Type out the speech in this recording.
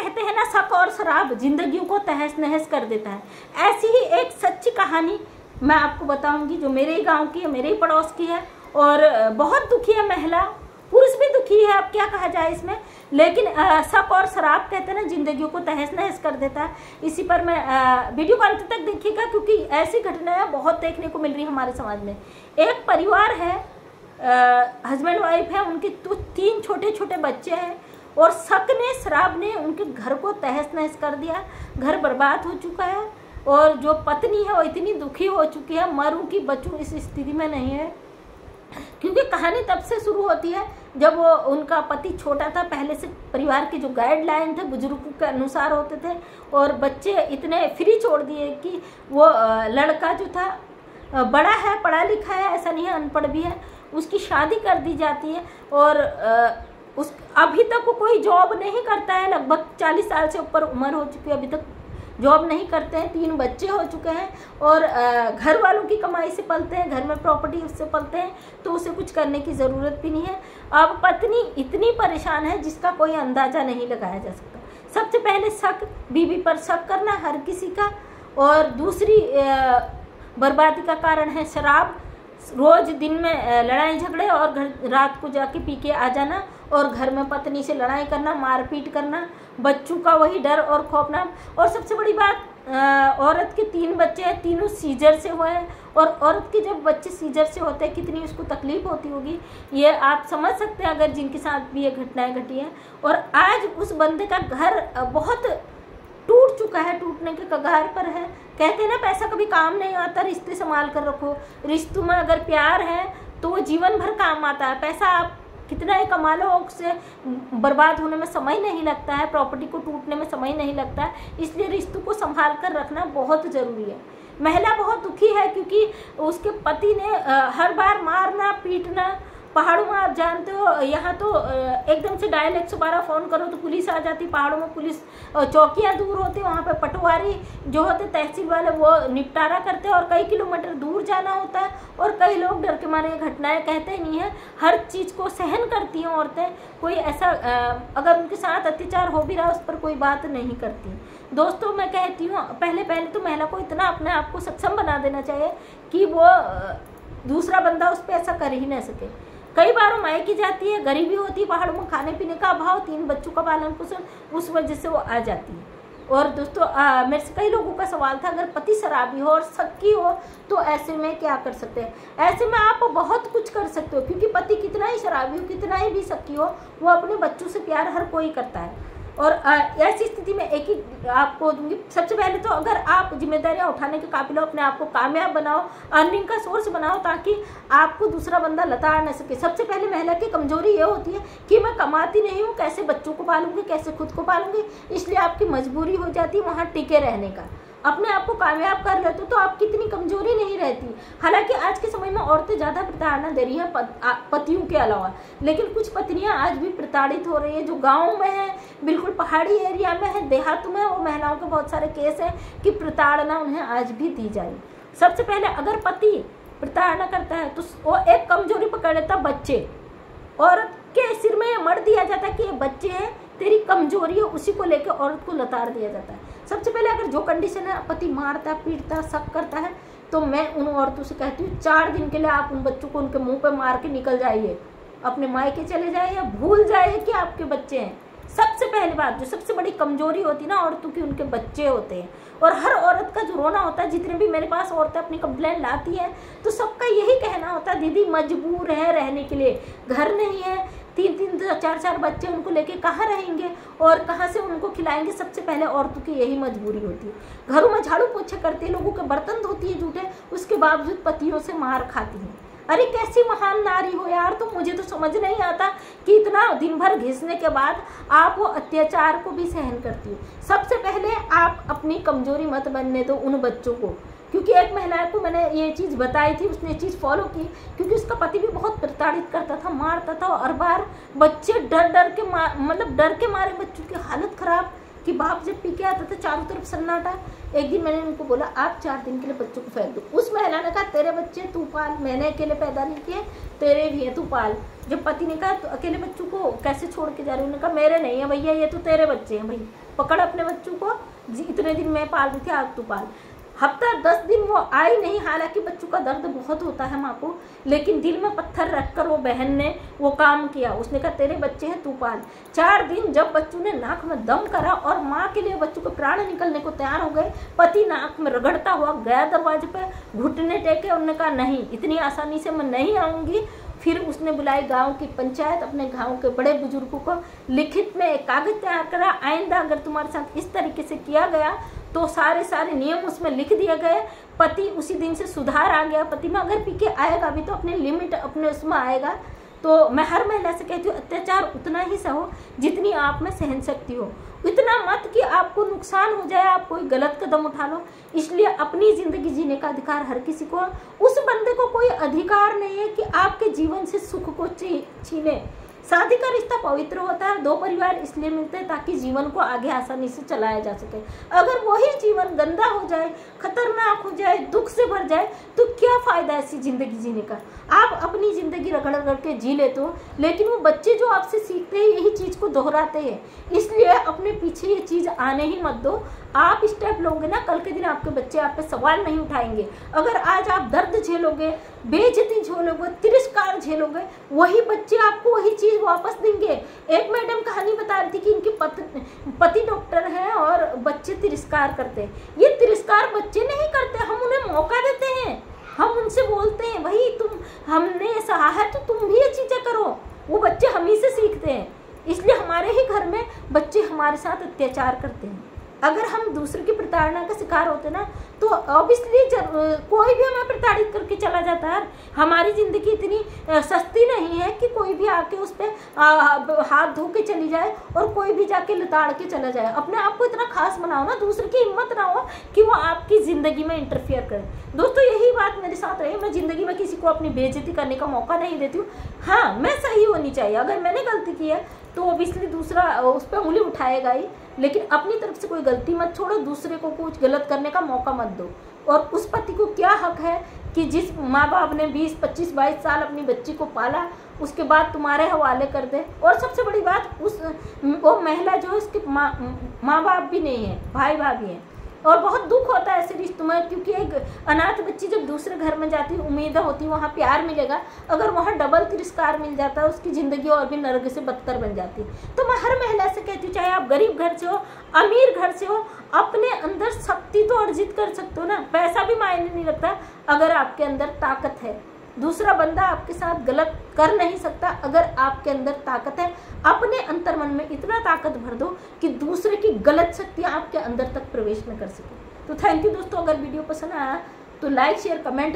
कहते हैं ना, शक और शराब जिंदगियों को तहस नहस कर देता है। ऐसी ही एक सच्ची कहानी मैं आपको बताऊंगी जो मेरे ही गांव की है, मेरे ही पड़ोस की है। और बहुत दुखी है महिला, पुरुष भी दुखी है, अब क्या कहा जाए इसमें। लेकिन शक और शराब कहते हैं ना जिंदगियों को तहस नहस कर देता है। इसी पर मैं वीडियो को अंत तक देखिएगा, क्योंकि ऐसी घटनाएं बहुत देखने को मिल रही है हमारे समाज में। एक परिवार है, हस्बैंड वाइफ है, उनके 3 छोटे छोटे बच्चे हैं, और शक ने, शराब ने उनके घर को तहस नहस कर दिया। घर बर्बाद हो चुका है, और जो पत्नी है वो इतनी दुखी हो चुकी है, मरूं कि बचूं इस स्थिति में नहीं है। क्योंकि कहानी तब से शुरू होती है जब वो उनका पति छोटा था। पहले से परिवार की जो गाइडलाइन थे बुजुर्गों के अनुसार होते थे, और बच्चे इतने फ्री छोड़ दिए कि वो लड़का जो था बड़ा है, पढ़ा लिखा है, ऐसा नहीं है अनपढ़ भी है, उसकी शादी कर दी जाती है। और अभी तक वो कोई जॉब नहीं करता है, लगभग 40 साल से ऊपर उम्र हो चुकी है, अभी तक जॉब नहीं करते हैं। 3 बच्चे हो चुके हैं, और घर वालों की कमाई से पलते हैं, घर में प्रॉपर्टी उससे पलते हैं, तो उसे कुछ करने की ज़रूरत भी नहीं है। अब पत्नी इतनी परेशान है जिसका कोई अंदाज़ा नहीं लगाया जा सकता। सबसे पहले शक, बीवी पर शक करना हर किसी का, और दूसरी बर्बादी का कारण है शराब। रोज दिन में लड़ाई झगड़े, और रात को जाके पी के आ जाना, और घर में पत्नी से लड़ाई करना, मारपीट करना, बच्चों का वही डर और खौफनाक। और सबसे बड़ी बात, औरत के 3 बच्चे हैं, तीनों सीजर से हुए हैं, और औरत के जब बच्चे सीजर से होते हैं कितनी उसको तकलीफ होती होगी, ये आप समझ सकते हैं अगर जिनके साथ भी ये घटनाएं घटी हैं। और आज उस बंदे का घर बहुत टूट चुका है, टूटने के कगार पर है। कहते हैं ना, पैसा कभी काम नहीं आता, रिश्ते संभाल कर रखो। रिश्तों में अगर प्यार है तो वो जीवन भर काम आता है। पैसा आप कितना ही कमा लो, उससे बर्बाद होने में समय नहीं लगता है, प्रॉपर्टी को टूटने में समय नहीं लगता है। इसलिए रिश्तों को संभाल कर रखना बहुत ज़रूरी है। महिला बहुत दुखी है क्योंकि उसके पति ने हर बार मारना, पीटना। पहाड़ों में आप जानते हो, यहाँ तो एकदम से डायल 112 फ़ोन करो तो पुलिस आ जाती। पहाड़ों में पुलिस चौकियाँ दूर होती, वहाँ पे पटवारी जो होते तहसील वाले वो निपटारा करते हैं, और कई किलोमीटर दूर जाना होता है। और कई लोग डर के मारे घटनाएं कहते नहीं हैं, हर चीज़ को सहन करती हैं औरतें। कोई ऐसा अगर उनके साथ अत्याचार हो भी रहा उस पर कोई बात नहीं करती। दोस्तों, मैं कहती हूँ पहले तो महिला को इतना अपने आप को सक्षम बना देना चाहिए कि वो दूसरा बंदा उस पर ऐसा कर ही ना सके। कई बार मायके जाती है, गरीबी होती है, पहाड़ों में खाने पीने का अभाव, 3 बच्चों का पालन पोषण, उस वजह से वो आ जाती है। और दोस्तों, मेरे से कई लोगों का सवाल था, अगर पति शराबी हो और शक्की हो तो ऐसे में क्या कर सकते हैं। ऐसे में आप बहुत कुछ कर सकते हो, क्योंकि पति कितना ही शराबी हो, कितना ही भी शक्की हो, वो अपने बच्चों से प्यार हर कोई करता है। और ऐसी स्थिति में एक ही आपको दूंगी। सबसे पहले तो अगर आप जिम्मेदारियां उठाने के काबिल हो, अपने आप को कामयाब बनाओ, अर्निंग का सोर्स बनाओ, ताकि आपको दूसरा बंदा लताड़ न सके। सबसे पहले महिला की कमजोरी ये होती है कि मैं कमाती नहीं हूँ, कैसे बच्चों को पालूंगी, कैसे खुद को पालूंगी, इसलिए आपकी मजबूरी हो जाती है वहाँ टिके रहने का। अपने आप को कामयाब कर लेते हो तो आपकी इतनी कमजोरी नहीं रहती। हालांकि आज के समय में औरतें ज़्यादा प्रताड़ना दे रही हैं पतियों के अलावा, लेकिन कुछ पत्नियां आज भी प्रताड़ित हो रही है। जो गाँव में है, बिल्कुल पहाड़ी एरिया में है, देहात में, वो महिलाओं के बहुत सारे केस हैं कि प्रताड़ना उन्हें आज भी दी जा रही। सबसे पहले अगर पति प्रताड़ना करता है तो वो एक कमजोरी पकड़ लेता, बच्चे। औरत के सिर में मर दिया जाता है कि ये बच्चे हैं, तेरी कमजोरी है, उसी को लेकर औरत को लताड़ दिया जाता है। सबसे पहले अगर जो कंडीशन है, पति मारता, पीटता, शक करता है, तो मैं उन औरतों से कहती हूँ 4 दिन के लिए आप उन बच्चों को उनके मुंह पे मार के निकल जाइए, अपने मायके चले जाइए, या भूल जाइए कि आपके बच्चे हैं। सबसे पहली बात, जो सबसे बड़ी कमजोरी होती है ना औरतों की, उनके बच्चे होते हैं। और हर औरत का जो रोना होता है, जितने भी मेरे पास औरतें अपनी कंप्लेंट लाती हैं, तो सबका यही कहना होता है, दीदी मजबूर है रहने के लिए, घर नहीं है, 3-3, 4-4 बच्चे, उनको लेके कहाँ रहेंगे और कहाँ से उनको खिलाएंगे। सबसे पहले औरतों की यही मजबूरी होती है। घरों में झाड़ू पोछा करती है, लोगों के बर्तन धोती है झूठे, उसके बावजूद पतियों से मार खाती है। अरे कैसी महान नारी हो यार तुम, मुझे तो समझ नहीं आता कि इतना दिन भर घिसने के बाद आप वो अत्याचार को भी सहन करती हो। सबसे पहले आप अपनी कमजोरी मत बनने दो उन बच्चों को, क्योंकि एक महिला को मैंने ये चीज़ बताई थी, उसने चीज़ फॉलो की, क्योंकि उसका पति भी बहुत प्रताड़ित करता था, मारता था, और बार बच्चे डर के मारे बच्चों की हालत खराब, कि बाप जब पी के आता था चारों तरफ सन्नाटा। एक दिन मैंने उनको बोला आप 4 दिन के लिए बच्चों को फेंक दो। उस महिला ने कहा तेरे बच्चे तू पाल, मैंने अकेले पैदा नहीं किए, तेरे भी है तू पाल। जब पति ने कहा तो अकेले बच्चों को कैसे छोड़ के जा रही, उन्होंने कहा मेरे नहीं है भैया, ये तो तेरे बच्चे हैं भाई। पकड़ अपने बच्चों को, इतने दिन मैं पाल रही थी, आज तू पाल। हफ्ता 10 दिन वो आई नहीं, हालांकि बच्चों का दर्द बहुत होता है माँ को, लेकिन दिल में पत्थर रखकर वो बहन ने वो काम किया। उसने कहा तेरे बच्चे हैं, तू पाल। 4 दिन जब बच्चों ने नाक में दम करा और माँ के लिए बच्चों के प्राण निकलने को तैयार हो गए, पति नाक में रगड़ता हुआ गया दरवाजे पे, घुटने टेके, उन्होंने कहा नहीं, इतनी आसानी से मैं नहीं आऊँगी। फिर उसने बुलाई गांव की पंचायत, अपने गांव के बड़े बुजुर्गों को, लिखित में एक कागज तैयार करा, आइंदा अगर तुम्हारे साथ इस तरीके से किया गया तो सारे नियम उसमें लिख दिए गए। पति उसी दिन से सुधार आ गया, पति में अगर पी के आएगा भी तो अपने लिमिट, अपने उसमें आएगा। तो मैं हर महिला से कहती हूँ अत्याचार उतना ही सहो जितनी आप में सहन शक्ति हो, इतना मत कि आपको नुकसान हो जाए, आप कोई गलत कदम उठा लो। इसलिए अपनी जिंदगी जीने का अधिकार हर किसी को, उस बंदे को कोई अधिकार नहीं है कि आपके जीवन से सुख को छीने। शादी का रिश्ता पवित्र होता है, 2 परिवार इसलिए मिलते हैं ताकि जीवन को आगे आसानी से चलाया जा सके। अगर वही जीवन गंदा हो जाए, खतरनाक हो जाए, दुख से भर जाए, तो क्या फायदा ऐसी जिंदगी जीने का। आप अपनी जिंदगी रगड़ रगड़ के जी लेते हो, लेकिन वो बच्चे जो आपसे सीखते हैं यही चीज को दोहराते हैं। इसलिए अपने पीछे ये चीज आने ही मत दो। आप स्टेप लोगे ना, कल के दिन आपके बच्चे आप पे सवाल नहीं उठाएंगे। अगर आज आप दर्द झेलोगे, बेइज्जती झेलोगे, तिरस्कार झेलोगे, वही बच्चे आपको वही चीज वापस देंगे। एक मैडम कहानी बता रही थी कि इनके पति डॉक्टर है और बच्चे तिरस्कार करते हैं। ये तिरस्कार बच्चे नहीं करते, हम उन्हें मौका देते हैं, हम उनसे बोलते हैं भाई तुम, हमने सहा है तो तुम भी ये चीजें करो। वो बच्चे हम ही से सीखते हैं। इसलिए हमारे ही घर में बच्चे हमारे साथ अत्याचार करते हैं। अगर हम दूसरे की प्रताड़ना का शिकार होते ना, तो ऑब्वियसली कोई भी हमें प्रताड़ित करके चला जाता है। हमारी जिंदगी इतनी सस्ती नहीं है कि कोई भी आके उस पर हाथ धो के चली जाए और कोई भी जाके लताड़ के चला जाए। अपने आप को इतना खास बनाओ ना, दूसरे की हिम्मत ना हो कि वो आपकी जिंदगी में इंटरफियर करे। दोस्तों यही बात मेरे साथ रही, मैं जिंदगी में किसी को अपनी बेइज्जती करने का मौका नहीं देती हूँ। हाँ, मैं सही होनी चाहिए, अगर मैंने गलती की है तो ऑब्वियसली दूसरा उस पर उंगली उठाएगा ही, लेकिन अपनी तरफ से कोई गलती मत छोड़ो, दूसरे को कुछ गलत करने का मौका मत दो। और उस पति को क्या हक है कि जिस माँ बाप ने 20, 25, 22 साल अपनी बच्ची को पाला, उसके बाद तुम्हारे हवाले कर दे। और सबसे बड़ी बात, वो महिला जो है उसके माँ बाप भी नहीं है, भाई भाभी हैं। और बहुत दुख होता है ऐसे रिश्तों में, क्योंकि एक अनाथ बच्ची जब दूसरे घर में जाती है, उम्मीद होती है वहाँ प्यार मिलेगा, अगर वहाँ डबल तिरस्कार मिल जाता है, उसकी ज़िंदगी और भी नरक से बदतर बन जाती है। तो मैं हर महिला से कहती हूँ, चाहे आप गरीब घर से हो, अमीर घर से हो, अपने अंदर शक्ति तो अर्जित कर सकते हो ना। पैसा भी मायने नहीं रखता अगर आपके अंदर ताकत है। दूसरा बंदा आपके साथ गलत कर नहीं सकता अगर आपके अंदर ताकत है। अपने अंतर्मन में इतना ताकत भर दो कि दूसरे की गलत शक्तियाँ आपके अंदर तक प्रवेश न कर सके। तो थैंक यू दोस्तों, अगर वीडियो पसंद आया तो लाइक, शेयर, कमेंट